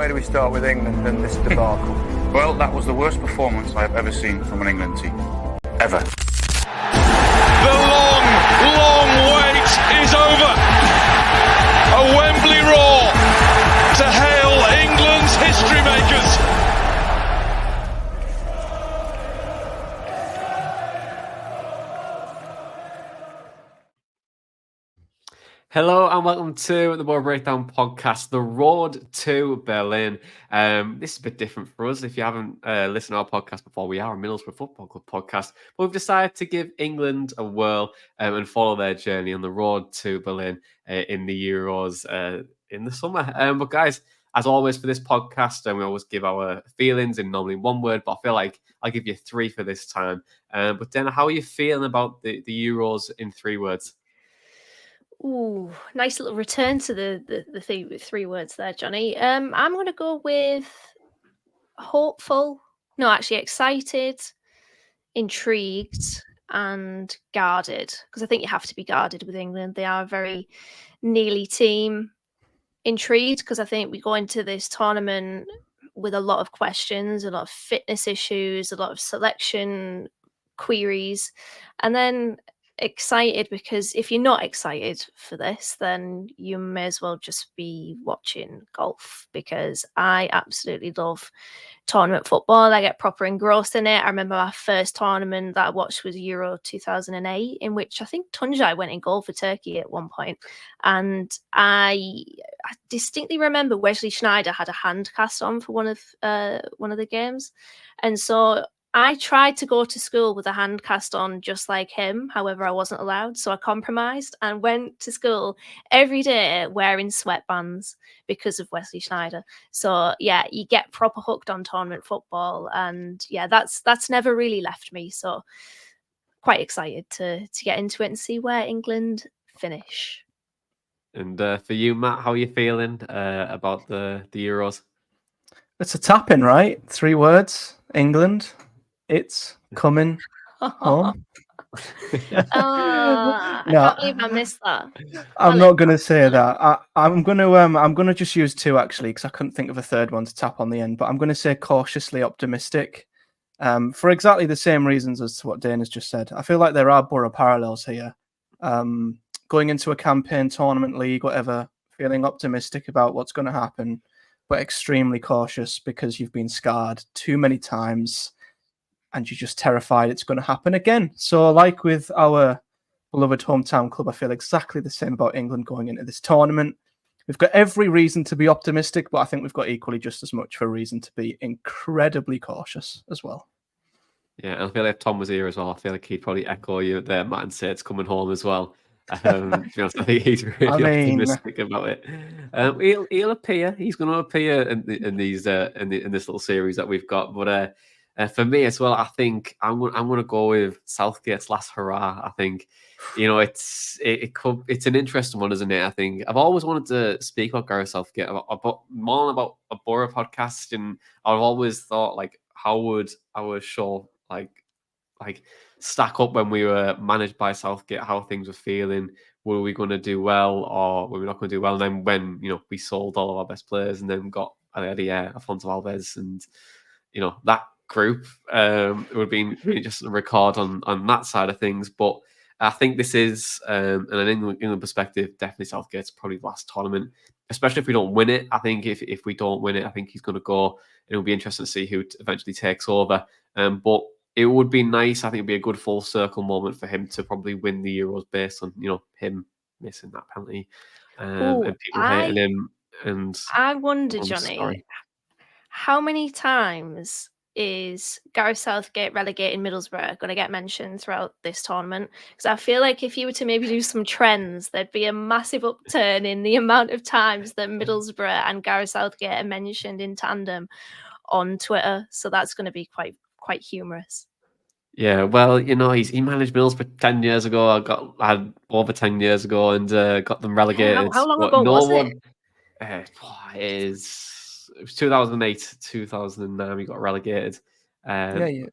where do we start with England and this debacle? Well, that was the worst performance I've ever seen from an England team. Ever. The long, long wait is over. A Wembley roar to hail England's history makers. Hello and welcome to the Boro Breakdown podcast, the road to Berlin. This is a bit different for us. If you haven't listened to our podcast before, we are a Middlesbrough Football Club podcast, but we've decided to give England a whirl and follow their journey on the road to Berlin in the Euros in the summer. But guys, as always for this podcast, we always give our feelings in normally one word, but I feel like I'll give you three for this time. But Dana, how are you feeling about the Euros in 3 words? Ooh, nice little return to the 3 words there, Johnny. I'm going to go with hopeful, no, actually excited, intrigued, and guarded. Because I think you have to be guarded with England. They are a very nearly team. Intrigued because I think we go into this tournament with a lot of questions, a lot of fitness issues, a lot of selection queries, and then excited because if you're not excited for this, then you may as well just be watching golf, because I absolutely love tournament football. I get proper engrossed in it. I remember our first tournament that I watched was Euro 2008, in which I think Tuncay went in goal for Turkey at one point. And I distinctly remember Wesley Sneijder had a hand cast on for one of the games. And so I tried to go to school with a hand cast on just like him. However, I wasn't allowed. So I compromised and went to school every day wearing sweatbands because of Wesley Sneijder. So yeah, you get proper hooked on tournament football. And yeah, that's never really left me. So quite excited to get into it and see where England finish. And for you, Matt, how are you feeling about the Euros? It's a tap-in, right? 3 words. England. It's coming home. I can't believe I missed that. I'm not going to say that. I'm going to just use 2 actually, because I couldn't think of a third one to tap on the end. But I'm going to say cautiously optimistic, for exactly the same reasons as to what Dane has just said. I feel like there are Boro parallels here. Going into a campaign, tournament, league, whatever, feeling optimistic about what's going to happen, but extremely cautious because you've been scarred too many times. And you're just terrified it's going to happen again. So like with our beloved hometown club, I feel exactly the same about England going into this tournament. We've got every reason to be optimistic, but I think we've got equally just as much of a reason to be incredibly cautious as well. Yeah, and I feel like if Tom was here as well, I feel like he'd probably echo you there, Matt, and say it's coming home as well. To be honest, I think he's really optimistic about it. He'll appear. He's going to appear in this little series that we've got. But for me as well, I think I'm going to go with Southgate's last hurrah. I think, it's an interesting one, isn't it? I think I've always wanted to speak about Gareth Southgate, about a Boro podcast, and I've always thought, like, how would our show like stack up when we were managed by Southgate? How things were feeling? Were we going to do well, or were we not going to do well? And then when we sold all of our best players, and then got Afonso Alves, and that group, it would have been really just a record on that side of things. But I think this is, in an England perspective, definitely Southgate's probably the last tournament, especially if we don't win it. I think if we don't win it, I think he's going to go. It'll be interesting to see who eventually takes over. But it would be nice. I think it'd be a good full circle moment for him to probably win the Euros based on him missing that penalty and people hating him. And I wonder, Johnny, how many times is Gareth Southgate relegating Middlesbrough going to get mentioned throughout this tournament? Because I feel like if you were to maybe do some trends, there'd be a massive upturn in the amount of times that Middlesbrough and Gareth Southgate are mentioned in tandem on Twitter. So that's going to be quite humorous. Yeah, well, he managed Middlesbrough 10 years ago. I had over 10 years ago, and got them relegated. How long ago was it? It was 2008, 2009. We got relegated. Yeah.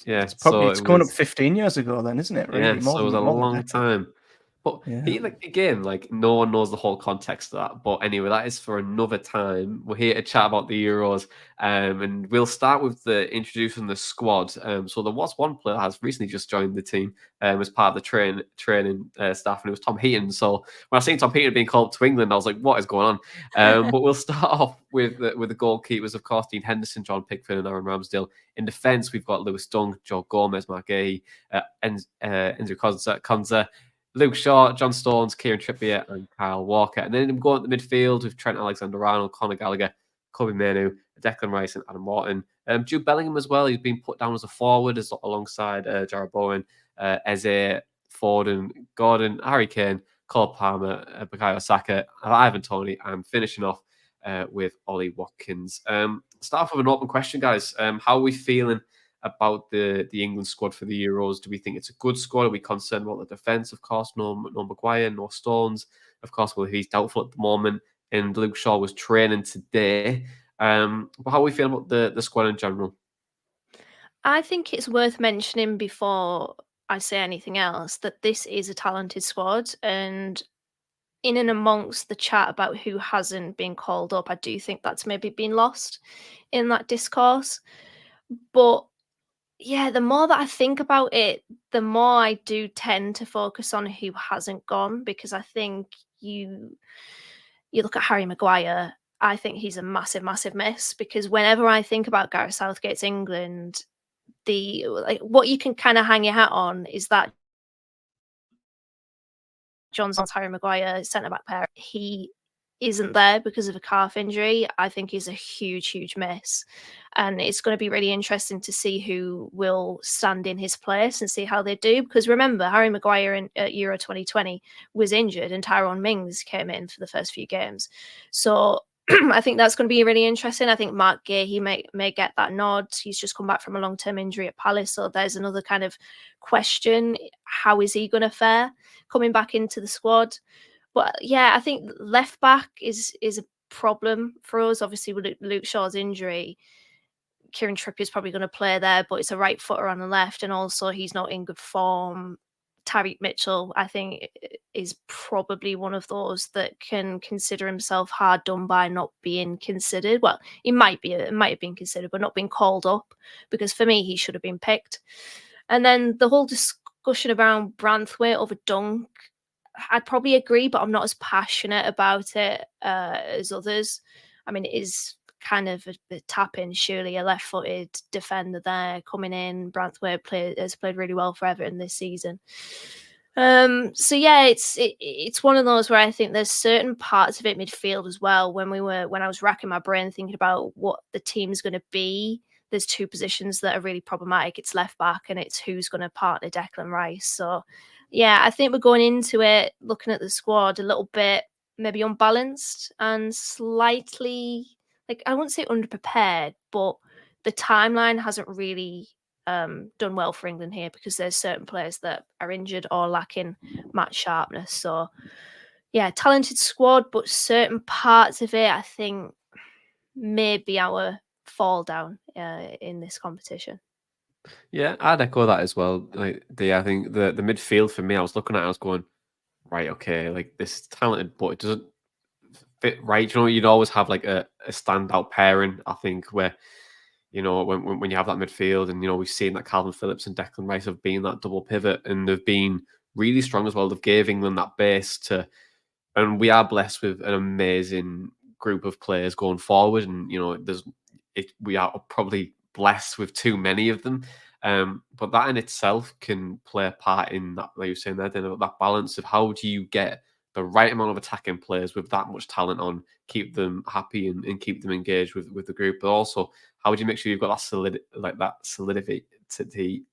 Yeah, it's going up 15 years ago, then, isn't it? Really? Yeah, so it was a long time. But Yeah. again, no one knows the whole context of that. But anyway, that is for another time. We're here to chat about the Euros, and we'll start with introducing the squad. So there was one player that has recently just joined the team as part of the training staff, and it was Tom Heaton. So when I seen Tom Heaton being called to England, I was like, what is going on? But we'll start off with the goalkeepers, of course, Dean Henderson, John Pickford, and Aaron Ramsdale. In defence, we've got Lewis Dunk, Joe Gomez, Mark Gahey, Enzo Konza, Luke Shaw, John Stones, Kieran Trippier, and Kyle Walker. And then going to the midfield with Trent Alexander-Arnold, Conor Gallagher, Kobe Mainoo, Declan Rice, and Adam Morton. Jude Bellingham as well. He's been put down as a forward alongside Jarrod Bowen, Eze, Foden, Gordon, Harry Kane, Cole Palmer, Bukayo Saka, Ivan Toney, and finishing off with Ollie Watkins. Start off with an open question, guys. How are we feeling about the England squad for the Euros? Do we think it's a good squad? Are we concerned about the defence? Of course, no Maguire, no Stones. Of course, well, he's doubtful at the moment, and Luke Shaw was training today. But how are we feeling about the squad in general? I think it's worth mentioning before I say anything else that this is a talented squad, and in and amongst the chat about who hasn't been called up, I do think that's maybe been lost in that discourse. But yeah, the more that I think about it, the more I do tend to focus on who hasn't gone, because I think you look at Harry Maguire, I think he's a massive, massive miss, because whenever I think about Gareth Southgate's England, what you can kind of hang your hat on is that Johnson's Harry Maguire centre back pair. He isn't there because of a calf injury. I think he's a huge, huge miss. And it's going to be really interesting to see who will stand in his place and see how they do. Because remember, Harry Maguire at Euro 2020 was injured and Tyrone Mings came in for the first few games. So I think that's going to be really interesting. I think Mark Gahey may get that nod. He's just come back from a long-term injury at Palace. So there's another kind of question. How is he going to fare coming back into the squad? But yeah, I think left back is a problem for us. Obviously, with Luke Shaw's injury, Kieran Trippier is probably going to play there, but it's a right footer on the left, and also he's not in good form. Tyreek Mitchell, I think, is probably one of those that can consider himself hard done by not being considered. Well, it might have been considered, but not being called up, because for me, he should have been picked. And then the whole discussion around Branthwaite over Dunk, I'd probably agree, but I'm not as passionate about it as others. I mean, it is kind of a tap-in, surely, a left-footed defender there coming in. Branthwaite has played really well for Everton this season. So yeah, it's one of those where I think there's certain parts of it midfield as well. When I was racking my brain thinking about what the team's going to be, there's two positions that are really problematic. It's left back and it's who's going to partner Declan Rice. So yeah, I think we're going into it looking at the squad a little bit maybe unbalanced and slightly, I wouldn't say underprepared, but the timeline hasn't really done well for England here, because there's certain players that are injured or lacking match sharpness. So yeah, talented squad, but certain parts of it, I think, may be our fall down in this competition. Yeah, I'd echo that as well. I think the midfield for me, I was looking at it, I was going, right, okay, this is talented, but it doesn't fit right. You'd always have a standout pairing, I think, where, when you have that midfield, and, we've seen that Calvin Phillips and Declan Rice have been that double pivot, and they've been really strong as well. They've gave England that base and we are blessed with an amazing group of players going forward, and, we are probably blessed with too many of them. But that in itself can play a part in that, like you were saying there, that balance of how do you get the right amount of attacking players with that much talent on, keep them happy and keep them engaged with the group, but also how do you make sure you've got that solidity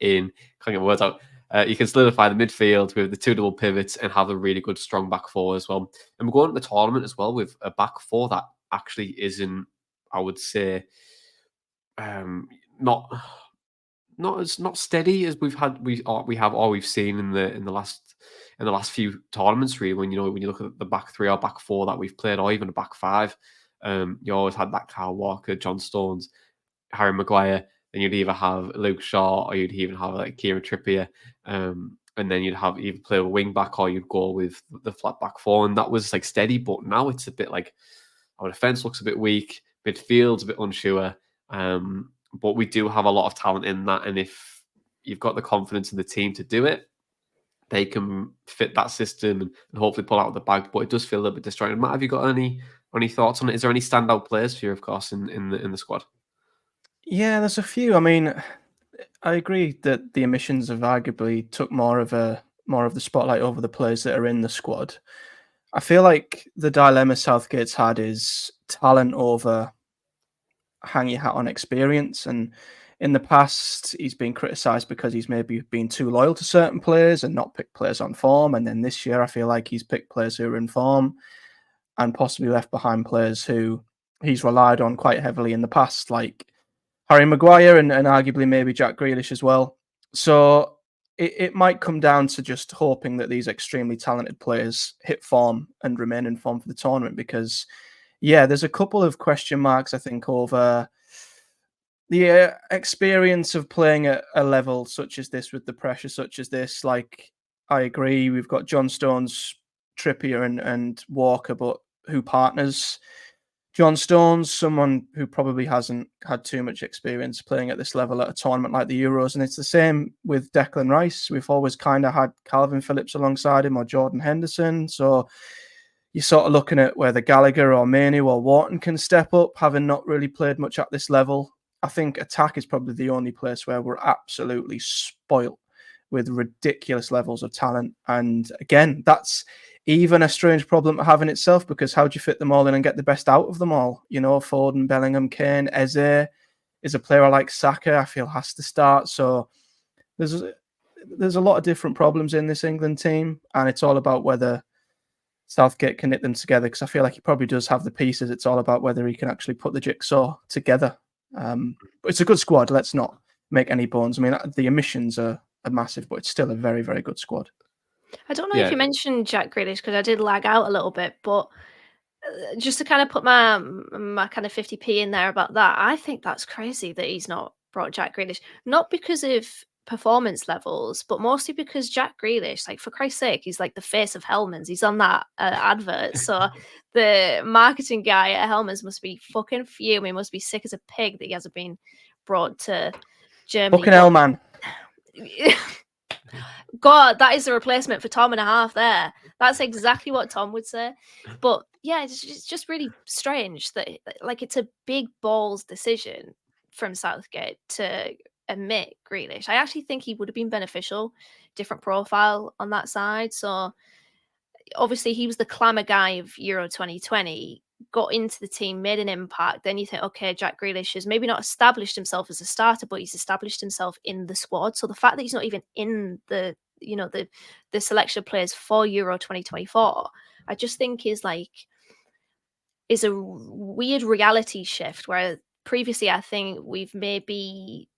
in, can't get words out. You can solidify the midfield with the two double pivots and have a really good strong back four as well. And we're going to the tournament as well with a back four that actually isn't, I would say, not steady as we've seen in the last few tournaments, really. When you look at the back three or back four that we've played, or even a back five, you always had that Kyle Walker, John Stones, Harry Maguire. Then you'd either have Luke Shaw, or you'd even have Kieran Trippier, and then you'd have either play a wing back or you'd go with the flat back four, and that was like steady. But now it's a bit like our defense looks a bit weak, midfield's a bit unsure. But we do have a lot of talent in that, and if you've got the confidence in the team to do it, they can fit that system and hopefully pull out of the bag. But it does feel a little bit distracting. Matt, have you got any thoughts on it? Is there any standout players for you, of course, in the squad? Yeah, there's a few. I mean, I agree that the emissions have arguably took more of the spotlight over the players that are in the squad. I feel like the dilemma Southgate's had is talent over hang your hat on experience. And in the past, he's been criticised because he's maybe been too loyal to certain players and not picked players on form. And then this year, I feel like he's picked players who are in form and possibly left behind players who he's relied on quite heavily in the past, like Harry Maguire and arguably maybe Jack Grealish as well. So it might come down to just hoping that these extremely talented players hit form and remain in form for the tournament, because, yeah, there's a couple of question marks, I think, over the experience of playing at a level such as this with the pressure such as this. Like, I agree, we've got John Stones, Trippier and Walker, but who partners John Stones, someone who probably hasn't had too much experience playing at this level at a tournament like the Euros. And it's the same with Declan Rice. We've always kind of had Calvin Phillips alongside him or Jordan Henderson. So you're sort of looking at whether Gallagher or Mainoo or Wharton can step up, having not really played much at this level. I think attack is probably the only place where we're absolutely spoilt with ridiculous levels of talent. And again, that's even a strange problem to have in itself, because how do you fit them all in and get the best out of them all? You know, Foden, Bellingham, Kane, Eze is a player like Saka, I feel, has to start. So there's a lot of different problems in this England team, and it's all about whether Southgate can knit them together, because I feel like he probably does have the pieces. It's all about whether he can actually put the jigsaw together. But it's a good squad. Let's not make any bones. I mean, the emissions are massive, but it's still a very, very good squad. I don't know if you mentioned Jack Grealish, because I did lag out a little bit, but just to kind of put my kind of 50p in there about that, I think that's crazy that he's not brought Jack Grealish. Not because of performance levels, but mostly because Jack Grealish, like, for Christ's sake, he's like the face of Hellman's. He's on that advert. So the marketing guy at Hellman's must be fucking fuming, must be sick as a pig that he hasn't been brought to Germany. Fucking hell, man. God, that is the replacement for Tom and a half there. That's exactly what Tom would say. But yeah, it's just really strange that, like, it's a big balls decision from Southgate to omit Grealish. I actually think he would have been beneficial, different profile on that side. So obviously he was the clamour guy of Euro 2020, got into the team, made an impact. Then you think, okay, Jack Grealish has maybe not established himself as a starter, but he's established himself in the squad. So the fact that he's not even in the selection of players for Euro 2024, I just think is a weird reality shift, where previously I think we've maybe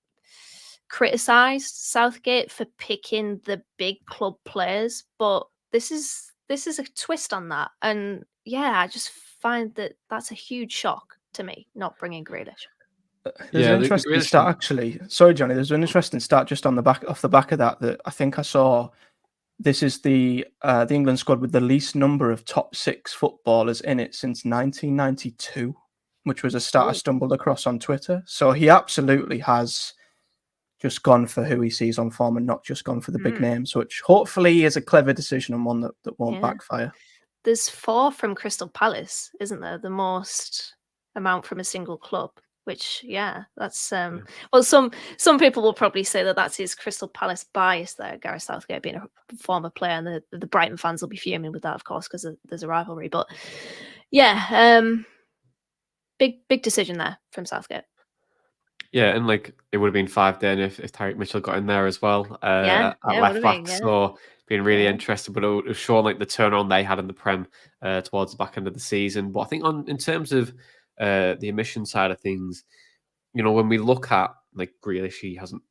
criticised Southgate for picking the big club players, but this is a twist on that. And yeah, I just find that that's a huge shock to me, not bringing Grealish. There's an interesting stat, actually. Sorry, Johnny. There's an interesting stat just off the back of that I think I saw. This is the England squad with the least number of top 6 footballers in it since 1992, which was a stat I stumbled across on Twitter. So he absolutely has just gone for who he sees on form and not just gone for the big names, which hopefully is a clever decision and one that won't backfire. There's 4 from Crystal Palace, isn't there? The most amount from a single club. Which, that's well, some people will probably say that that's his Crystal Palace bias there, Gareth Southgate being a former player, and the Brighton fans will be fuming with that, of course, because there's a rivalry. But big decision there from Southgate. Yeah, and like it would have been 5 then if Tyreek Mitchell got in there as well at left back. So being really interested, but it was showing like the turnaround they had in the Prem towards the back end of the season. But I think in terms of the emission side of things, you know, when we look at like Grealish, he hasn't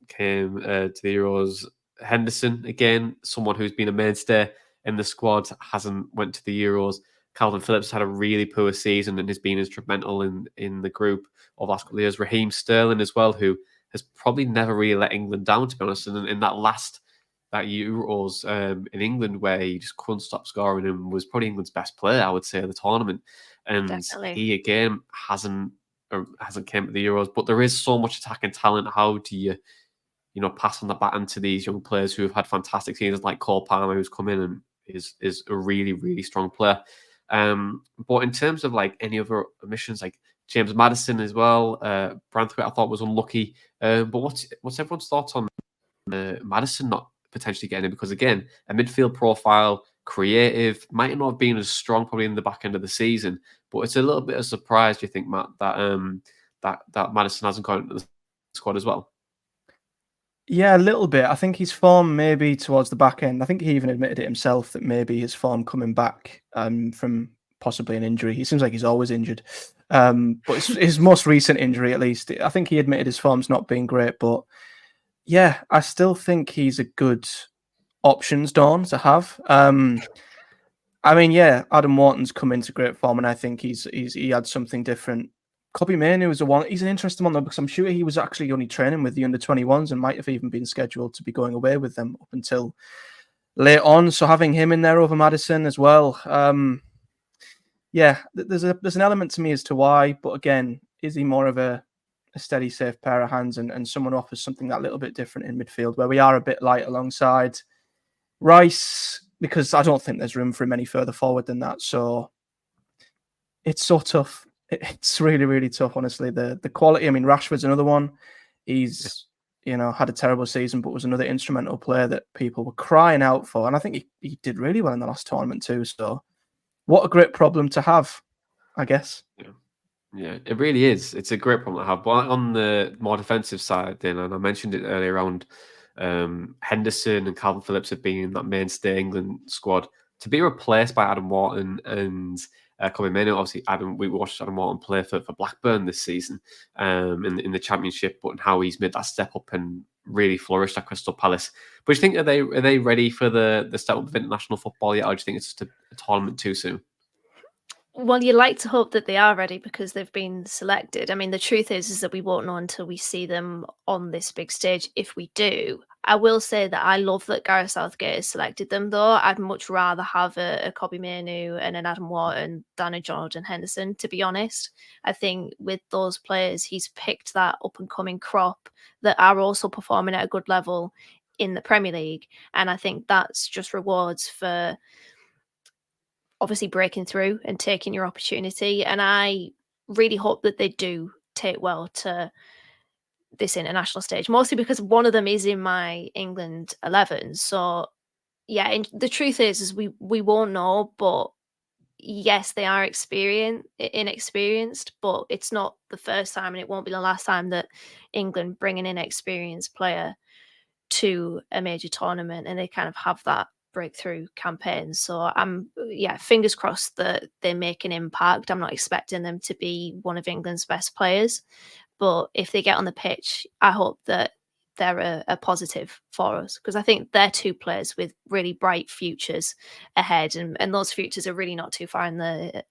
came to the Euros. Henderson, again, someone who's been a mainstay in the squad, hasn't went to the Euros. Calvin Phillips had a really poor season and has been instrumental in the group of the last couple of years. Raheem Sterling as well, who has probably never really let England down, to be honest. And in that last that Euros in England where he just couldn't stop scoring and was probably England's best player, I would say, of the tournament. And Definitely. he again hasn't came to the Euros, but there is so much attacking talent. How do you pass on the baton to these young players who have had fantastic seasons like Cole Palmer, who's come in and is a really, really strong player. But in terms of like any other omissions, like James Maddison as well, Branthwaite I thought was unlucky. But what's everyone's thoughts on Maddison not potentially getting in? Because again, a midfield profile, creative, might not have been as strong probably in the back end of the season, but it's a little bit of a surprise, do you think, Matt, that Maddison hasn't gone into the squad as well? Yeah, a little bit. I think his form maybe towards the back end. I think he even admitted it himself that maybe his form coming back from possibly an injury. He seems like he's always injured. But his most recent injury, at least, I think he admitted his form's not been great. But yeah, I still think he's a good options, Dawn, to have. I mean, yeah, Adam Wharton's come into great form, and I think he had something different. Kobbie Mainoo is he's an interesting one though, because I'm sure he was actually only training with the under-21s and might have even been scheduled to be going away with them up until late on. So having him in there over Maddison as well, yeah, there's an element to me as to why. But again, is he more of a steady, safe pair of hands and someone who offers something that little bit different in midfield, where we are a bit light alongside Rice, because I don't think there's room for him any further forward than that. So it's so tough. It's really, really tough, honestly. The quality, I mean, Rashford's another one. He's, had a terrible season, but was another instrumental player that people were crying out for. And I think he did really well in the last tournament too. So what a great problem to have, I guess. Yeah, it really is. It's a great problem to have. But on the more defensive side, then, and I mentioned it earlier around Henderson and Calvin Phillips have been in that mainstay England squad. To be replaced by Adam Wharton and Kobbie Mainoo, obviously, we watched Adam Wharton play for Blackburn this season in the Championship, but how he's made that step up and really flourished at Crystal Palace. But do you think are they ready for the step up of international football yet, or do you think it's just a tournament too soon? Well, you like to hope that they are ready because they've been selected. I mean, the truth is that we won't know until we see them on this big stage. If we do, I will say that I love that Gareth Southgate has selected them, though. I'd much rather have a Kobbie Mainoo and an Adam Wharton than a Jordan Henderson, to be honest. I think with those players, he's picked that up-and-coming crop that are also performing at a good level in the Premier League. And I think that's just rewards for obviously breaking through and taking your opportunity. And I really hope that they do take well to this international stage, mostly because one of them is in my England 11. So yeah, the truth is we won't know, but yes, they are inexperienced, but it's not the first time and it won't be the last time that England bring an inexperienced player to a major tournament and they kind of have that breakthrough campaign. So fingers crossed that they make an impact. I'm not expecting them to be one of England's best players, but if they get on the pitch, I hope that they're a positive for us, because I think they're two players with really bright futures ahead, and those futures are really not too far in the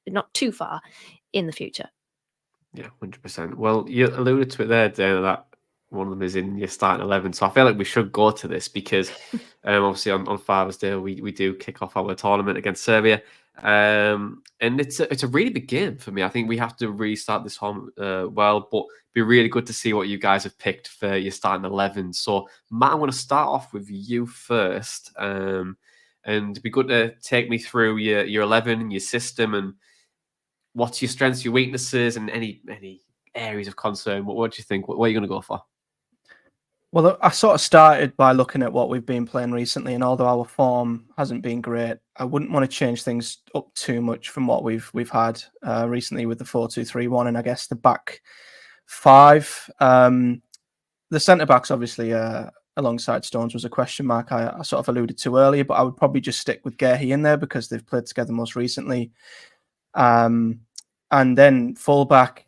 future. Yeah, 100%. Well, you alluded to it there, Dana, that one of them is in your starting 11. So I feel like we should go to this because obviously on Father's Day, we do kick off our tournament against Serbia. And it's a really big game for me. I think we have to restart this home well, but it'd be really good to see what you guys have picked for your starting 11. So Matt, I'm going to start off with you first. And it'd be good to take me through your 11, your system, and what's your strengths, your weaknesses, and any areas of concern. What do you think? What are you going to go for? Well, I sort of started by looking at what we've been playing recently, and although our form hasn't been great, I wouldn't want to change things up too much from what we've had recently with the 4-2-3-1, and I guess the back five. The centre backs, obviously, alongside Stones, was a question mark I sort of alluded to earlier, but I would probably just stick with Gehi in there because they've played together most recently. And then fullback.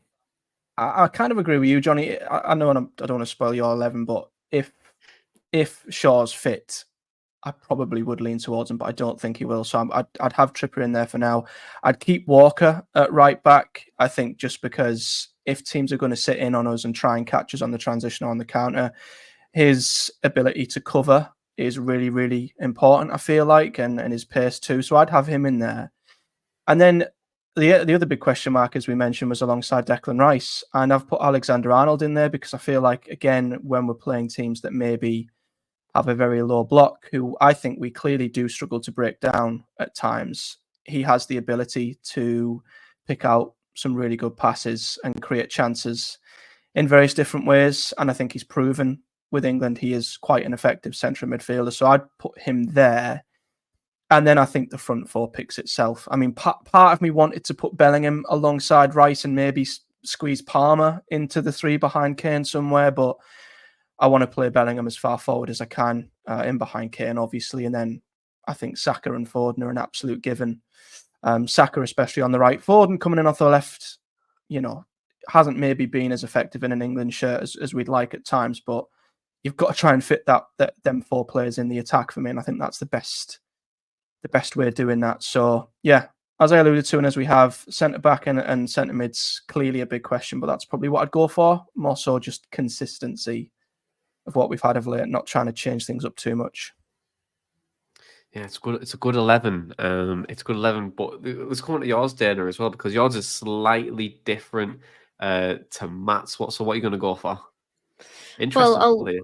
I kind of agree with you, Johnny. I know I don't want to spoil your 11, but if Shaw's fit, I probably would lean towards him, but I don't think he will. So I'd have Trippier in there for now. I'd keep Walker at right back, I think, just because if teams are going to sit in on us and try and catch us on the transition or on the counter, his ability to cover is really, really important, I feel like, and his pace too. So I'd have him in there. And then the other big question mark, as we mentioned, was alongside Declan Rice. And I've put Alexander Arnold in there because I feel like, again, when we're playing teams that maybe have a very low block, who I think we clearly do struggle to break down at times, he has the ability to pick out some really good passes and create chances in various different ways. And I think he's proven with England he is quite an effective central midfielder. So I'd put him there. And then I think the front four picks itself. I mean, part of me wanted to put Bellingham alongside Rice and maybe squeeze Palmer into the three behind Kane somewhere, but I want to play Bellingham as far forward as I can, in behind Kane, obviously. And then I think Saka and Foden are an absolute given. Saka, especially on the right. Foden coming in off the left, hasn't maybe been as effective in an England shirt as we'd like at times, but you've got to try and fit them four players in the attack for me. And I think that's the best way of doing that. So, yeah, as I alluded to, and as we have, centre-back and centre-mid's clearly a big question, but that's probably what I'd go for. More so just consistency of what we've had of late, not trying to change things up too much. Yeah, it's good. It's a good 11. It's a good 11, but let's come on to yours, Dana, as well, because yours is slightly different to Matt's. What are you going to go for? Interesting.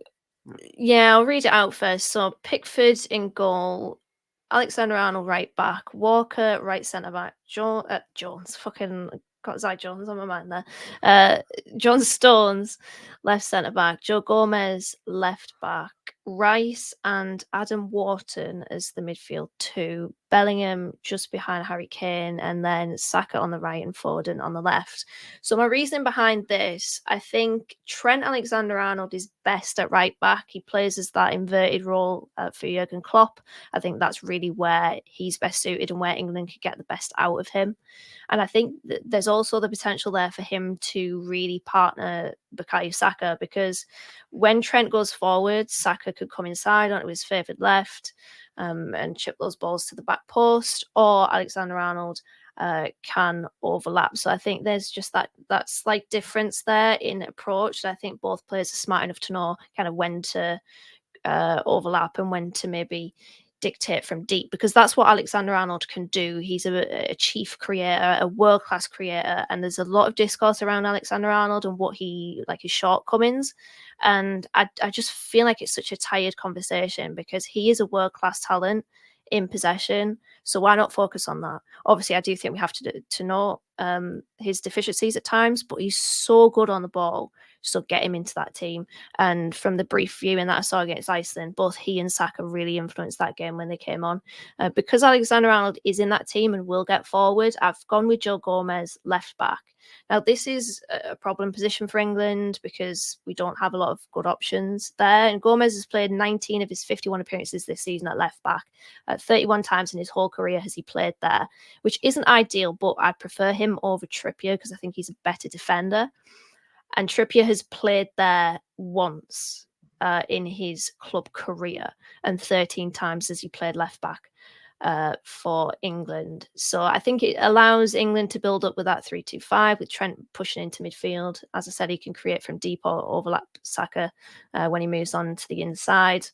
I'll read it out first. So Pickford in goal, Alexander Arnold right back, Walker right centre back, Jones, fucking got Zai Jones on my mind there. John Stones left centre back, Joe Gomez left back, Rice and Adam Wharton as the midfield two, Bellingham just behind Harry Kane, and then Saka on the right and Foden on the left. So my reasoning behind this, I think Trent Alexander-Arnold is best at right back. He plays as that inverted role for Jurgen Klopp. I think that's really where he's best suited and where England could get the best out of him. And I think there's also the potential there for him to really partner Bukayo Saka, because when Trent goes forward, Saka could come inside onto his favoured left and chip those balls to the back post, or Alexander-Arnold can overlap. So I think there's just that slight difference there in approach. I think both players are smart enough to know kind of when to overlap and when to maybe dictate from deep, because that's what Alexander-Arnold can do. He's a chief creator, a world-class creator, and there's a lot of discourse around Alexander-Arnold and what his shortcomings. And I just feel like it's such a tired conversation, because he is a world-class talent in possession. So why not focus on that? Obviously, I do think we have to know his deficiencies at times, but he's so good on the ball. So get him into that team. And from the brief viewing that I saw against Iceland, both he and Saka really influenced that game when they came on. Because Alexander-Arnold is in that team and will get forward, I've gone with Joe Gomez left back. Now, this is a problem position for England because we don't have a lot of good options there. And Gomez has played 19 of his 51 appearances this season at left back. 31 times in his whole career has he played there, which isn't ideal, but I'd prefer him over Trippier because I think he's a better defender. And Trippier has played there once in his club career, and 13 times has he played left back for England. So I think it allows England to build up with that 3-2-5, with Trent pushing into midfield. As I said, he can create from deep or overlap Saka when he moves on to the inside.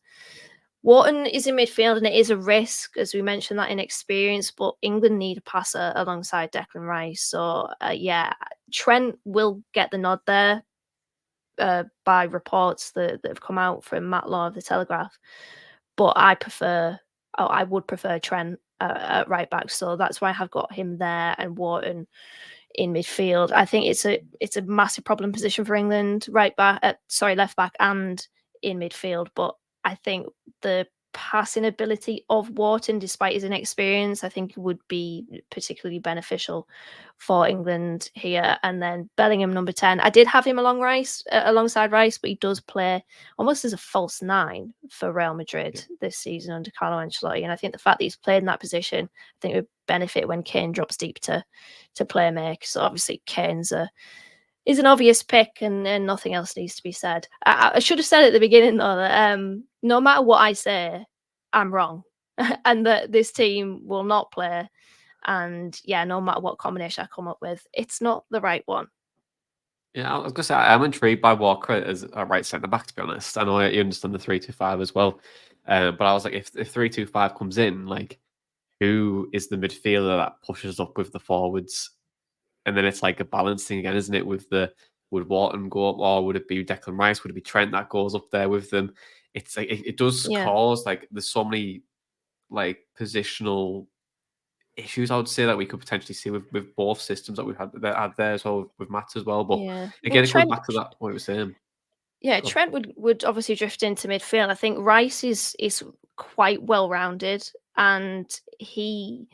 Wharton is in midfield, and it is a risk, as we mentioned, that inexperience, but England need a passer alongside Declan Rice. So, Trent will get the nod there by reports that have come out from Matt Law of The Telegraph. But I would prefer Trent at right back. So that's why I have got him there and Wharton in midfield. I think it's a massive problem position for England, left back and in midfield. But I think the passing ability of Wharton, despite his inexperience, I think would be particularly beneficial for England here. And then Bellingham, number 10. I did have him alongside Rice, but he does play almost as a false 9 for Real Madrid this season under Carlo Ancelotti. And I think the fact that he's played in that position, I think would benefit when Kane drops deep to play make. So obviously Kane's is an obvious pick, and nothing else needs to be said. I should have said at the beginning, though, that no matter what I say, I'm wrong, and that this team will not play. And no matter what combination I come up with, it's not the right one. Yeah, I was going to say, I'm intrigued by Walker as a right centre back, to be honest. I know you understand the 3-2-5 as well. But I was like, if 3-2-5 comes in, like, who is the midfielder that pushes up with the forwards? And then it's like a balancing again, isn't it? Would Wharton go up, or would it be Declan Rice? Would it be Trent that goes up there with them? It's like it does Yeah. cause, like, there's so many like positional issues, I would say, that we could potentially see with both systems that we've had there as well with Matt as well. But Yeah. again, it Trent, comes back to that what we were saying. yeah, Go on. Trent would obviously drift into midfield. I think Rice is quite well rounded, and he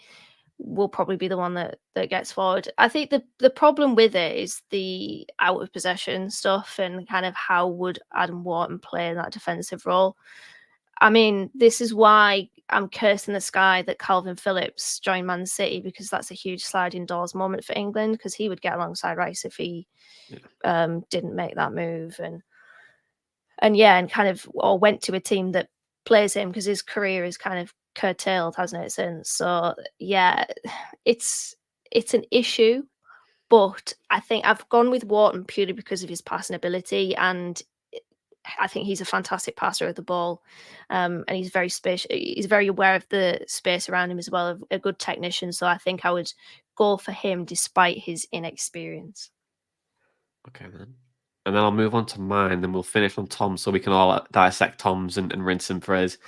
will probably be the one that gets forward. I think the problem with it is the out of possession stuff and kind of how would Adam Wharton play in that defensive role. I mean, this is why I'm cursing the sky that Calvin Phillips joined Man City, because that's a huge sliding doors moment for England, because he would get alongside Rice if he didn't make that move and kind of or went to a team that plays him, because his career is kind of curtailed, hasn't it, since? So yeah, it's an issue, but I think I've gone with Wharton purely because of his passing ability, and I think he's a fantastic passer of the ball, and he's very He's very aware of the space around him as well, a good technician. So I think I would go for him despite his inexperience. Okay, then. And then I'll move on to mine, then we'll finish on Tom, so we can all dissect Tom's and rinse him for his,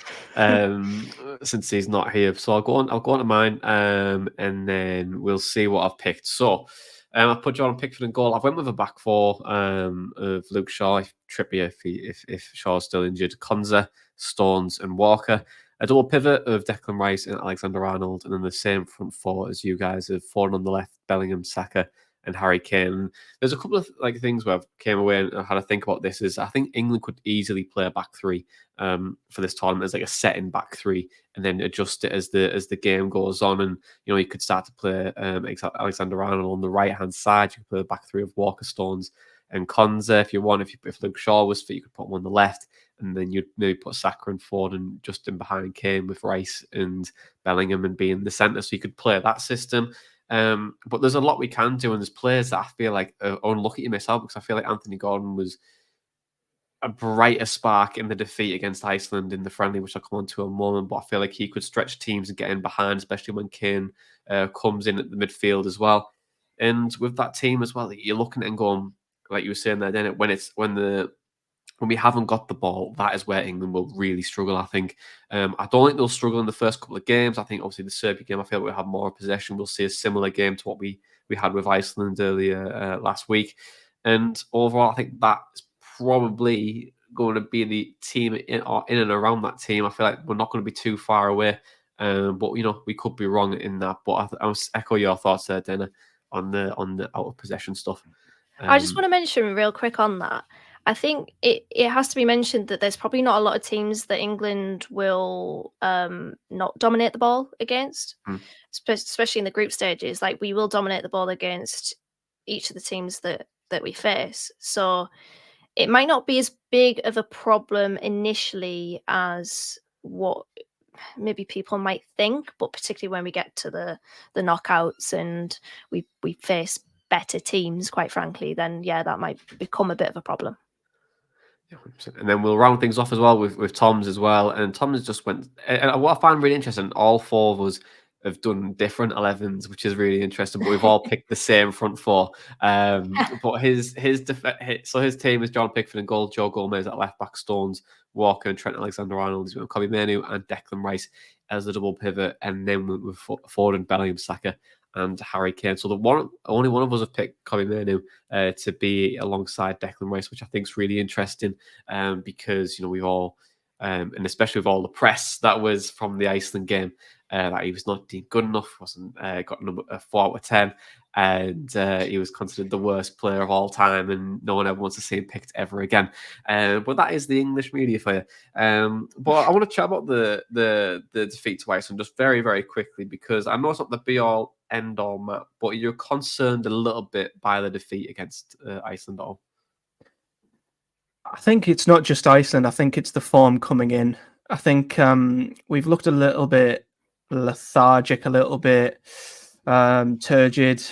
since he's not here. So I'll go on to mine, and then we'll see what I've picked. So I put Jordan Pickford in goal. I went with a back four of Luke Shaw, Trippier if Shaw's still injured, Konza, Stones, and Walker. A double pivot of Declan Rice and Alexander-Arnold, and then the same front four as you guys have. Four on the left, Bellingham, Saka, and Harry Kane. There's a couple of like things where I came away and had to think about this. Is I think England could easily play a back three for this tournament as like a set in back three, and then adjust it as the game goes on. And you could start to play Alexander-Arnold on the right hand side. You could play a back three of Walker, Stones, and Konza if you want. If Luke Shaw was fit, you could put him on the left, and then you'd maybe put Saka and Ford and just in behind Kane with Rice and Bellingham and be in the centre, so you could play that system. But there's a lot we can do, and there's players that I feel like are unlucky to miss out, because I feel like Anthony Gordon was a brighter spark in the defeat against Iceland in the friendly, which I'll come on to in a moment. But I feel like he could stretch teams and get in behind, especially when Kane comes in at the midfield as well. And with that team as well, you're looking at and going, like you were saying there, then when we haven't got the ball, that is where England will really struggle, I think. I don't think they'll struggle in the first couple of games. I think, obviously, the Serbia game, I feel like we'll have more possession. We'll see a similar game to what we had with Iceland earlier last week. And overall, I think that's probably going to be the team in and around that team. I feel like we're not going to be too far away. But, we could be wrong in that. But I echo your thoughts there, Dana, on the out of possession stuff. I just want to mention real quick on that. I think it has to be mentioned that there's probably not a lot of teams that England will not dominate the ball against, especially in the group stages. Like, we will dominate the ball against each of the teams that we face. So it might not be as big of a problem initially as what maybe people might think, but particularly when we get to the knockouts and we face better teams, quite frankly, then yeah, that might become a bit of a problem. And then we'll round things off as well with Tom's as well. And Tom's just went. And what I find really interesting, all four of us have done different 11s, which is really interesting. But we've all picked the same front four. But his team is John Pickford in goal, Joe Gomez at left back, Stones, Walker, and Trent Alexander-Arnold. He's with Kobe Manu and Declan Rice as the double pivot, and then with Ford and Bellingham, Saka, and Harry Kane. So only one of us have picked Kobe Manu to be alongside Declan Rice, which I think is really interesting, because we've all, and especially with all the press that was from the Iceland game, that he was not deemed good enough, wasn't got number 4 out of 10, and he was considered the worst player of all time, and no one ever wants to see him picked ever again. But that is the English media for you. But I want to chat about the defeat to Iceland just very, very quickly, because I know it's not the be-all, end-all map, but you're concerned a little bit by the defeat against Iceland all. I think it's not just Iceland. I think it's the form coming in. I think we've looked a little bit lethargic, a little bit turgid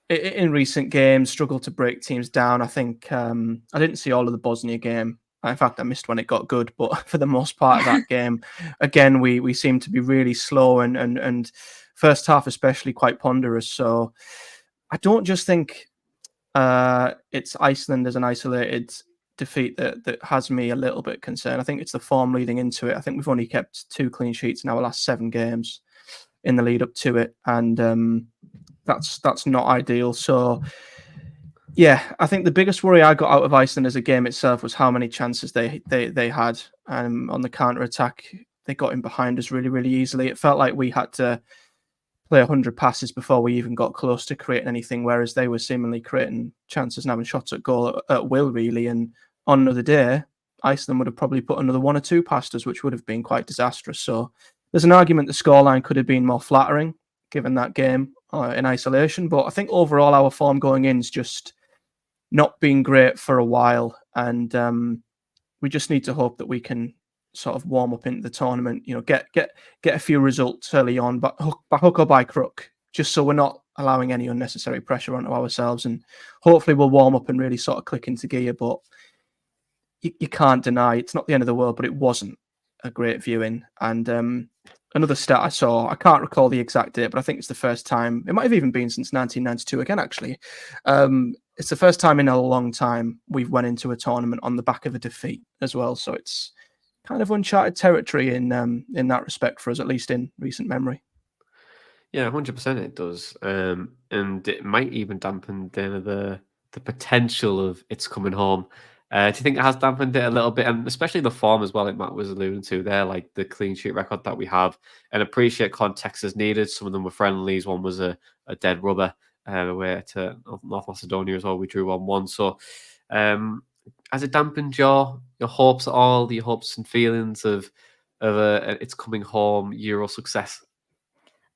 in recent games, struggled to break teams down. I think I didn't see all of the Bosnia game. In fact, I missed when it got good, but for the most part of that game, again, we seemed to be really slow and first half especially quite ponderous. So I don't just think it's Iceland as an isolated defeat that has me a little bit concerned. I think it's the form leading into it. I think we've only kept 2 clean sheets in our last 7 games in the lead up to it, and that's not ideal. So yeah, I think the biggest worry I got out of Iceland as a game itself was how many chances they had on the counter attack. They got in behind us really, really easily. It felt like we had to play 100 passes before we even got close to creating anything, whereas they were seemingly creating chances and having shots at goal at will, really. And on another day, Iceland would have probably put another 1 or 2 past us, which would have been quite disastrous. So there's an argument the scoreline could have been more flattering given that game in isolation. But I think overall our form going in is just not been great for a while, and we just need to hope that we can sort of warm up into the tournament. Get a few results early on, but by hook or by crook, just so we're not allowing any unnecessary pressure onto ourselves, and hopefully we'll warm up and really sort of click into gear. But you can't deny it's not the end of the world, but it wasn't a great viewing. And another stat I saw, I can't recall the exact date, but I think it's the first time, it might have even been since 1992 again, actually. It's the first time in a long time we've went into a tournament on the back of a defeat as well. So it's kind of uncharted territory in that respect for us, at least in recent memory. Yeah, 100% it does. And it might even dampen the potential of it's coming home. Do you think it has dampened it a little bit? And especially the form as well, like Matt was alluding to there, like the clean sheet record that we have. And appreciate context as needed. Some of them were friendlies. One was a dead rubber away to North Macedonia as well. We drew 1-1. So has it dampened your hopes at all? Your hopes and feelings of it's coming home Euro success?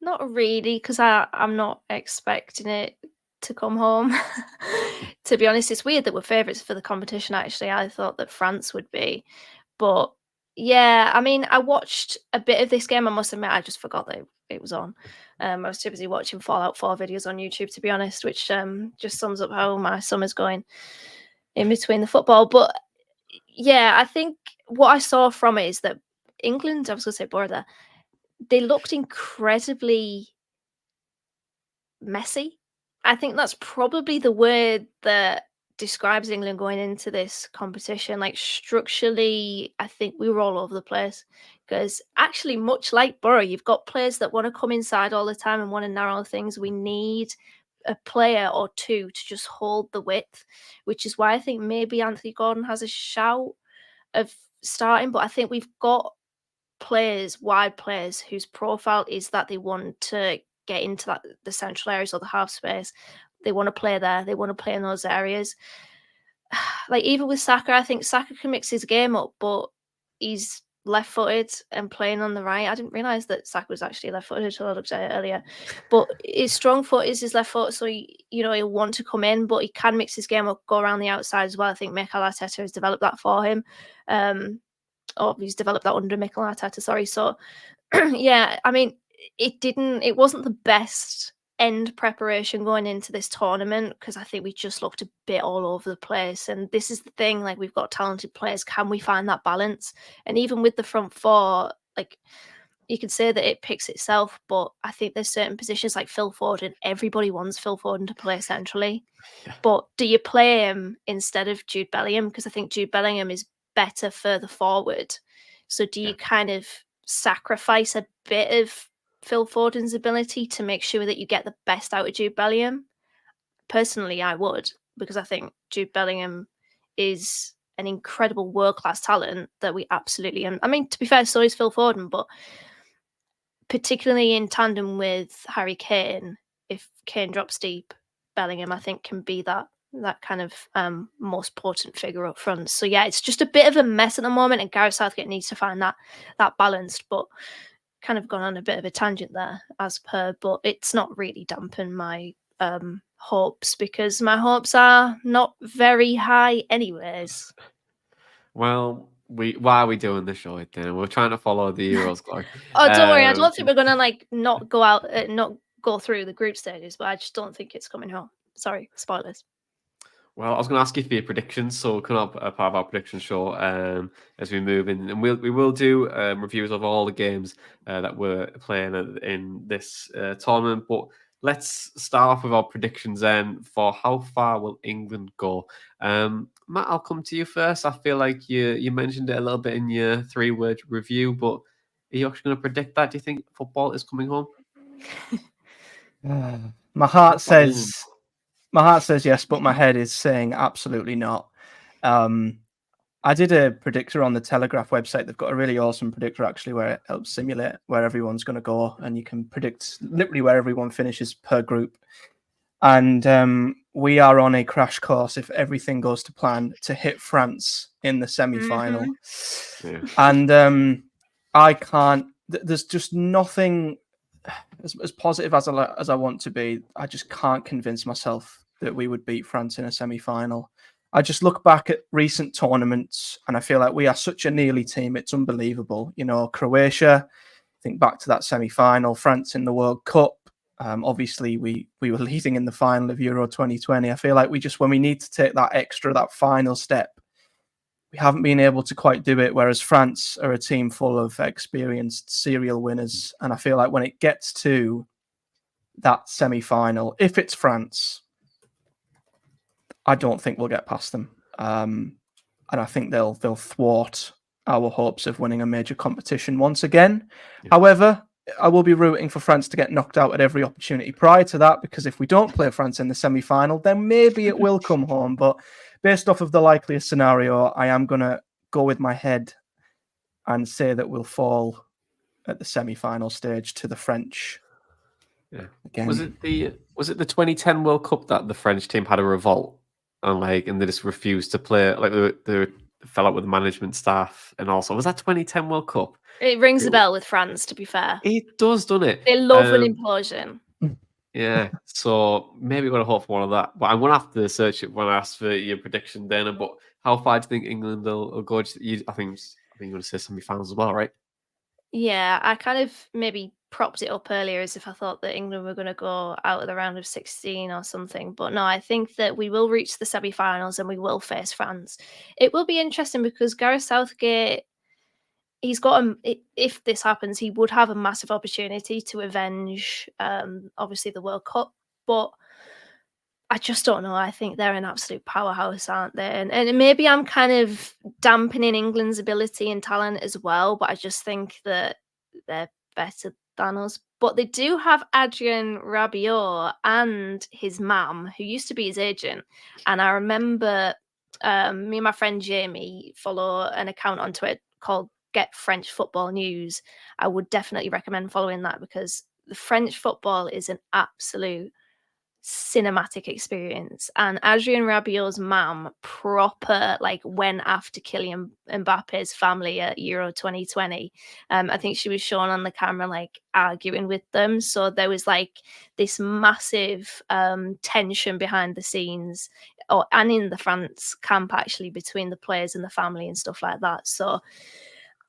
Not really, because I'm not expecting it to come home. To be honest, it's weird that we're favourites for the competition, actually. I thought that France would be. But yeah, I mean, I watched a bit of this game. I must admit, I just forgot that it was on. I was too busy watching Fallout 4 videos on YouTube, to be honest, which just sums up how my summer's going in between the football. But yeah, I think what I saw from it is that England, I was going to say Boro, they looked incredibly messy. I think that's probably the word that describes England going into this competition. Like structurally, I think we were all over the place because actually, much like Boro, you've got players that want to come inside all the time and want to narrow things. We need a player or two to just hold the width, which is why I think maybe Anthony Gordon has a shout of starting. But I think we've got wide players whose profile is that they want to get into the central areas or the half space. They want to play there. They want to play in those areas. Like even with Saka, I think Saka can mix his game up, but he's left-footed and playing on the right. I didn't realise that Saka was actually left-footed until I looked at it earlier. But his strong foot is his left foot, so he'll want to come in, but he can mix his game up, go around the outside as well. I think Mikel Arteta has developed that for him. Or he's developed that under Mikel Arteta, sorry. So yeah, I mean, it wasn't the best end preparation going into this tournament because I think we just looked a bit all over the place. And this is the thing, like we've got talented players. Can we find that balance? And even with the front four, like you could say that it picks itself, but I think there's certain positions like Phil Foden. Everybody wants Phil Foden to play centrally. Yeah. But do you play him instead of Jude Bellingham? Because I think Jude Bellingham is better further forward. So do you kind of sacrifice a bit of Phil Foden's ability to make sure that you get the best out of Jude Bellingham? Personally, I would, because I think Jude Bellingham is an incredible world-class talent that we absolutely... I mean, to be fair, so is Phil Foden, but particularly in tandem with Harry Kane, if Kane drops deep, Bellingham, I think, can be that kind of most potent figure up front. So yeah, it's just a bit of a mess at the moment, and Gareth Southgate needs to find that balanced. But kind of gone on a bit of a tangent there as per, but it's not really dampened my hopes because my hopes are not very high anyways. Well, why are we doing this show then? We're trying to follow the Euros glory. Oh, don't worry, I don't think we're gonna not go out, not go through the group stages, but I just don't think it's coming home. Sorry, spoilers. Well, I was going to ask you for your predictions, so we'll come up a part of our prediction show as we move in, and we will do reviews of all the games that we're playing in this tournament. But let's start off with our predictions then for how far will England go. Matt, I'll come to you first. I feel like you mentioned it a little bit in your 3-word review, but are you actually going to predict that? Do you think football is coming home? My heart says yes, but my head is saying absolutely not. I did a predictor on the Telegraph website. They've got a really awesome predictor actually where it helps simulate where everyone's going to go, and you can predict literally where everyone finishes per group. And we are on a crash course, if everything goes to plan, to hit France in the semi-final. Mm-hmm. And I can't. There's just nothing as positive as I want to be. I just can't convince myself that we would beat France in a semi-final. I just look back at recent tournaments and I feel like we are such a nearly team. It's unbelievable. You know, Croatia, think back to that semi-final, France in the World Cup. Obviously, we were leading in the final of Euro 2020. I feel like when we need to take that final step, we haven't been able to quite do it, whereas France are a team full of experienced serial winners. And I feel like when it gets to that semi-final, if it's France, I don't think we'll get past them. And I think they'll thwart our hopes of winning a major competition once again. Yeah. However, I will be rooting for France to get knocked out at every opportunity prior to that, because if we don't play France in the semi-final, then maybe it will come home. But based off of the likeliest scenario, I am going to go with my head and say that we'll fall at the semi-final stage to the French. Yeah. Again. Was it the 2010 World Cup that the French team had a revolt and they just refused to play? Like they fell out with the management staff, and also was that 2010 World Cup? It rings a bell with France, to be fair. It does, doesn't it? They love an implosion. Yeah, so maybe we're going to hope for one of that. But I'm going to have to search it when I ask for your prediction, Dana. But how far do you think England will go? I think you're going to say semi-finals as well, right? Yeah, I kind of maybe propped it up earlier as if I thought that England were going to go out of the round of 16 or something. But no, I think that we will reach the semi-finals and we will face France. It will be interesting because Gareth Southgate, he's got if this happens, he would have a massive opportunity to avenge obviously the World Cup, but I just don't know. I think they're an absolute powerhouse, aren't they? And maybe I'm kind of dampening England's ability and talent as well, but I just think that they're better than us. But they do have Adrien Rabiot and his mum, who used to be his agent. And I remember me and my friend Jamie follow an account on Twitter called Get French Football News. I would definitely recommend following that because the French football is an absolute cinematic experience. And Adrien Rabiot's mum proper went after Kylian Mbappe's family at Euro 2020. I think she was shown on the camera arguing with them. So there was this massive tension behind the scenes and in the France camp actually between the players and the family and stuff like that. So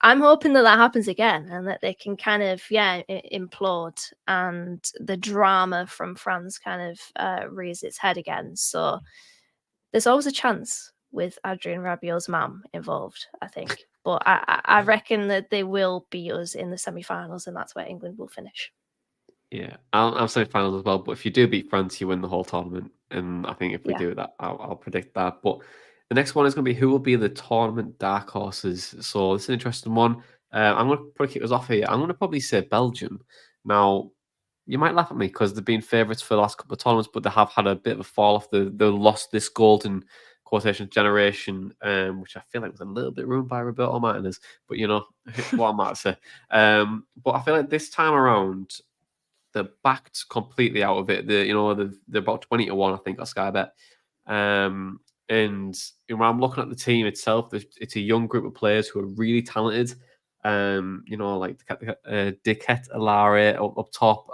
I'm hoping that happens again and that they can kind of, implode and the drama from France kind of rears its head again. So there's always a chance with Adrien Rabiot's mum involved, I think. But I reckon that they will beat us in the semi-finals and that's where England will finish. Yeah, I'm semi-finals as well. But if you do beat France, you win the whole tournament. And I think if we do that, I'll predict that. But the next one is going to be who will be the tournament dark horses. So this is an interesting one. I'm going to probably kick us off here. I'm going to probably say Belgium. Now, you might laugh at me because they've been favourites for the last couple of tournaments, but they have had a bit of a fall off. They lost this golden quotation generation, which I feel like was a little bit ruined by Roberto Martinez. But what I'm about to say. But I feel like this time around, they're backed completely out of it. They're about 20-1, I think, on Sky Bet. And when I'm looking at the team itself, it's a young group of players who are really talented. Like Diket Alare up top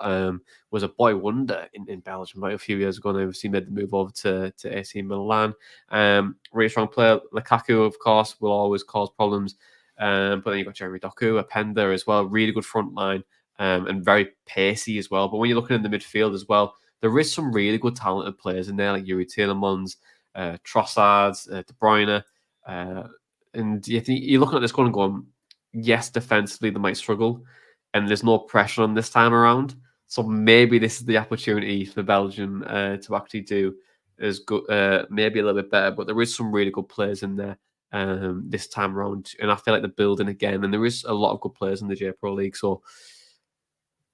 was a boy wonder in Belgium a few years ago. And obviously made the move over to AC Milan. Really strong player. Lukaku, of course, will always cause problems. But then you've got Jeremy Doku, Openda as well. Really good front line and very pacey as well. But when you're looking in the midfield as well, there is some really good talented players in there, like Yuri Tielemans. Trossard, De Bruyne. And you're looking at this going and going, yes, defensively they might struggle, and there's no pressure on this time around. So maybe this is the opportunity for Belgium to actually do as good, maybe a little bit better. But there is some really good players in there this time around, and I feel like they're building again. And there is a lot of good players in the J Pro League, so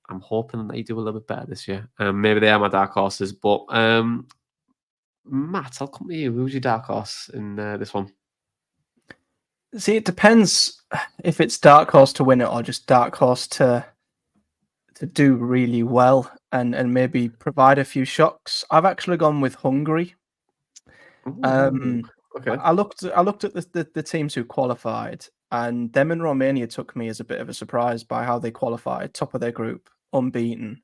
I'm hoping that they do a little bit better this year. Maybe they are my dark horses, but Matt, I'll come to you. Who's your dark horse in this one? See, it depends if it's dark horse to win it or just dark horse to do really well and maybe provide a few shocks. I've actually gone with Hungary. Okay. I looked at the teams who qualified, and them and Romania took me as a bit of a surprise by how they qualified, top of their group, unbeaten,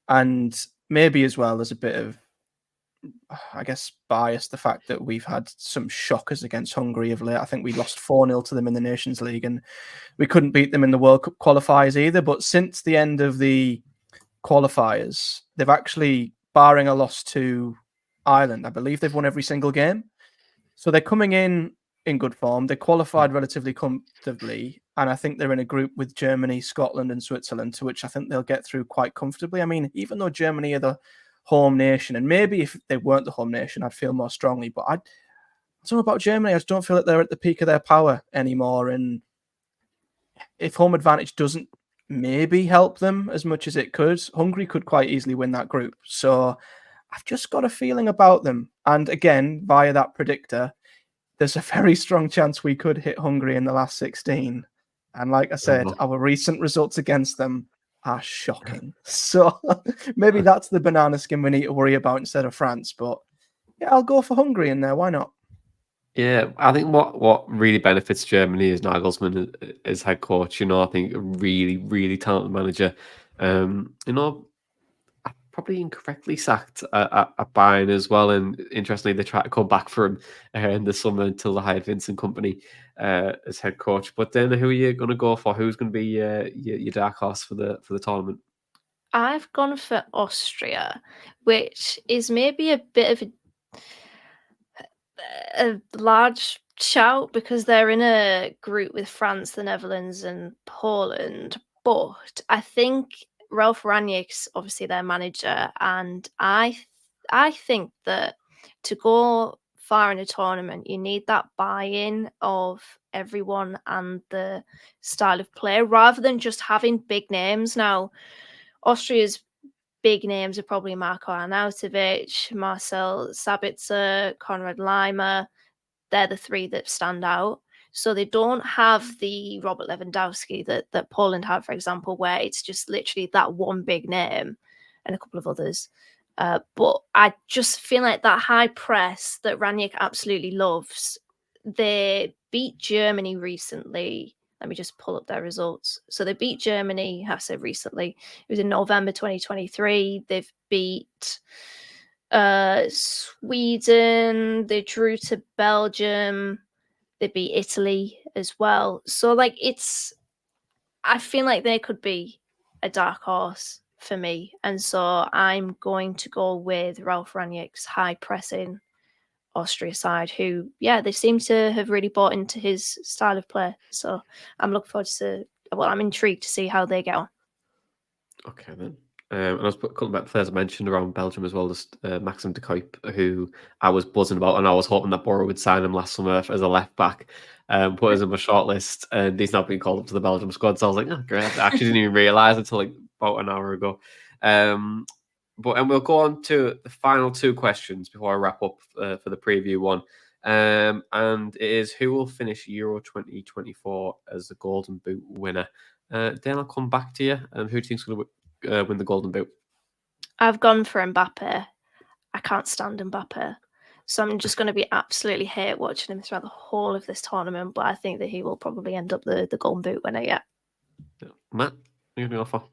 and maybe as well as a bit of, I guess, bias, the fact that we've had some shockers against Hungary of late. I think we lost 4-0 to them in the Nations League, and we couldn't beat them in the World Cup qualifiers either. But since the end of the qualifiers, they've actually, barring a loss to Ireland, I believe they've won every single game. So they're coming in good form. They qualified relatively comfortably, and I think they're in a group with Germany, Scotland, and Switzerland, to which I think they'll get through quite comfortably. I mean, even though Germany are the home nation, and maybe if they weren't the home nation, I'd feel more strongly. But I don't know about Germany. I just don't feel that they're at the peak of their power anymore. And if home advantage doesn't maybe help them as much as it could, Hungary could quite easily win that group. So I've just got a feeling about them. And again, via that predictor, there's a very strong chance we could hit Hungary in the last 16. And like I said, our recent results against them are shocking. So maybe that's the banana skin we need to worry about instead of France. But yeah, I'll go for Hungary in there. Why not? Yeah, I think what really benefits Germany is Nagelsmann as head coach. I think a really, really talented manager. Probably incorrectly sacked at Bayern as well. And interestingly, they tried to come back for him in the summer until they hired Vincent Kompany as head coach. But then, who are you going to go for? Who's going to be your dark horse for the tournament? I've gone for Austria, which is maybe a bit of a large shout because they're in a group with France, the Netherlands, and Poland. But I think Ralf Rangnick's obviously their manager, and I think that to go far in a tournament, you need that buy-in of everyone and the style of play, rather than just having big names. Now, Austria's big names are probably Marko Arnautovic, Marcel Sabitzer, Konrad Laimer. They're the three that stand out. So they don't have the Robert Lewandowski that Poland have, for example, where it's just literally that one big name and a couple of others. But I just feel like that high press that Rangnick absolutely loves. They beat Germany recently. Let me just pull up their results. So they beat Germany, I said recently. It was in November 2023. They've beat Sweden. They drew to Belgium. They beat Italy as well. So, I feel like they could be a dark horse for me. And so I'm going to go with Ralf Rangnick's high pressing Austria side, who, they seem to have really bought into his style of play. So I'm looking forward to, I'm intrigued to see how they get on. Okay, then. And I was calling back the players I mentioned around Belgium as well, just Maxim de Kuip, who I was buzzing about, and I was hoping that Boro would sign him last summer as a left back, put us in my shortlist, and he's not been called up to the Belgium squad. So I was like, oh, great. I actually didn't even realise until about an hour ago. And we'll go on to the final two questions before I wrap up for the preview one. And it is, who will finish Euro 2024 as the Golden Boot winner? Then I'll come back to you. Who do you think's going to win the Golden Boot? I've gone for Mbappe. I can't stand Mbappe. So I'm just going to be absolutely hate watching him throughout the whole of this tournament, but I think that he will probably end up the Golden Boot winner, yeah. Matt, what are you going to go for?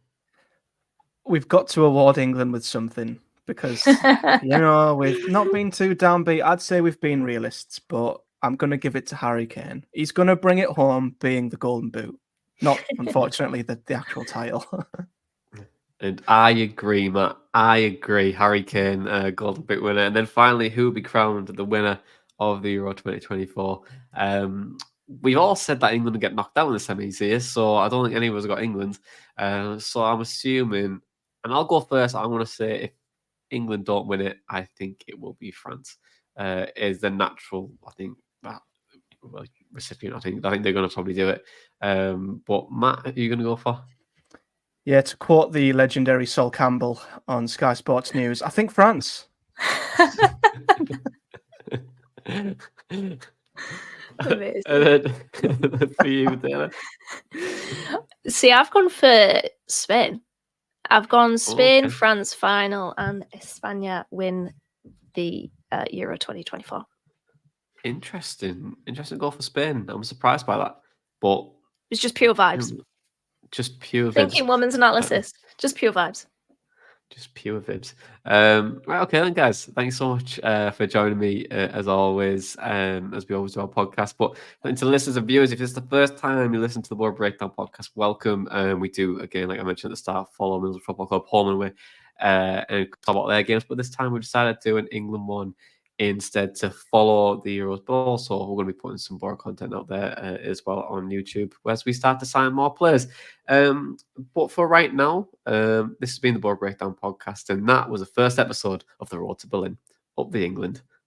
We've got to award England with something because, we've not been too downbeat. I'd say we've been realists, but I'm going to give it to Harry Kane. He's going to bring it home being the Golden Boot. Not, unfortunately, the actual title. And I agree, Matt. I agree. Harry Kane, Golden Boot winner. And then finally, who will be crowned the winner of the Euro 2024? We've all said that England will get knocked out in the semis here, so I don't think any of us got England. So I'm assuming, and I'll go first. I'm going to say if England don't win it, I think it will be France. Is the natural, I think, recipient. I think they're going to probably do it. But Matt, who are you going to go for? Yeah, to quote the legendary Sol Campbell on Sky Sports News, I think France. Amazing. For you, Taylor. See, I've gone for Spain. I've gone Spain, okay. France final, and España win the Euro 2024. Interesting goal for Spain. I'm surprised by that, but it's just pure vibes. Just pure vibes. Thinking woman's analysis. Just pure vibes. Just pure vibes. Right, okay then, guys. Thanks so much for joining me as always, as we always do our podcast. But to listeners and viewers, if it's the first time you listen to the Boro Breakdown podcast, welcome. We do, again, like I mentioned at the start, follow Middlesbrough Football Club home and away and talk about their games. But this time we decided to do an England one instead to follow the Euros, but also we're going to be putting some more content out there as well on YouTube as we start to sign more players. But for right now, this has been the Boro Breakdown podcast, and that was the first episode of The Road to Berlin. Up the England.